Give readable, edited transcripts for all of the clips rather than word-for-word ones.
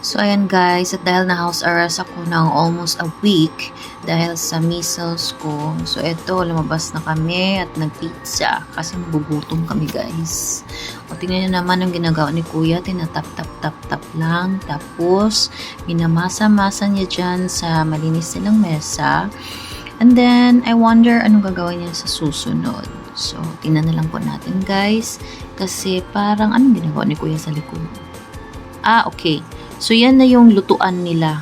So, ayan guys, at dahil na house arrest ako ng almost a week dahil sa measles ko. So, eto, lumabas na kami at nag-pizza kasi magugutom kami guys. O, tingnan nyo naman ang ginagawa ni kuya, tinatap-tap-tap-tap lang. Tapos, minamasa-masa niya dyan sa malinis nilang mesa. And then, I wonder anong gagawin niya sa susunod. So, tingnan na lang po natin guys. Kasi parang anong ginagawa ni kuya sa likod? Okay. So, yan na yung lutuan nila.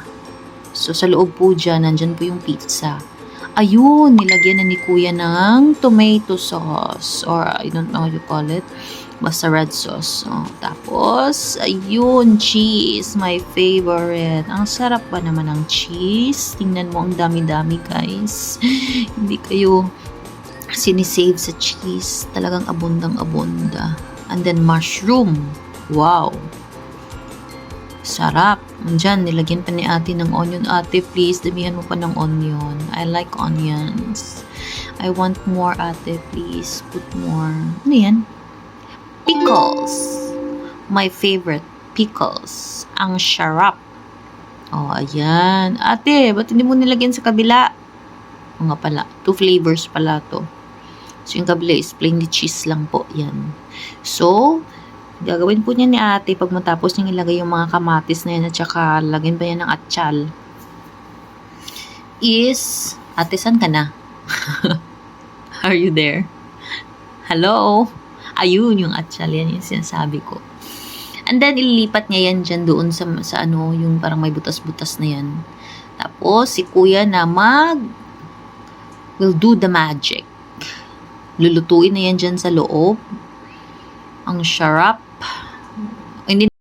So, sa loob po dyan, nandyan po yung pizza. Ayun, nilagyan na ni kuya ng tomato sauce. Or, I don't know how you call it. Basta red sauce. So, tapos, ayun, cheese. My favorite. Ang sarap ba naman ng cheese? Tingnan mo, ang dami-dami, guys. Hindi kayo sinisave sa cheese. Talagang abundang-abunda. And then, mushroom. Wow. Sarap. Diyan, nilagyan pa ni ate ng onion. Ate, please, damihan mo pa ng onion. I like onions. I want more, ate, please. Put more. Ano yan? Pickles. My favorite. Pickles. Ang sarap. Oh, ayan. Ate, ba't hindi mo nilagyan sa kabila? O nga pala. 2 flavors pala to. So, yung kabila is plain cheese lang po. Yan. So, gagawin po niya ni ate pag matapos niyang ilagay yung mga kamatis na yan at saka lagyan pa niya ng atsyal is, ate, saan ka na? Are you there? Hello? Ayun yung atsyal, yan yung sinasabi ko. And then, ililipat niya yan dyan doon sa ano, yung parang may butas-butas na yan. Tapos, si kuya na will do the magic. Lulutuin na yan dyan sa loob. Ang sarap. Hindi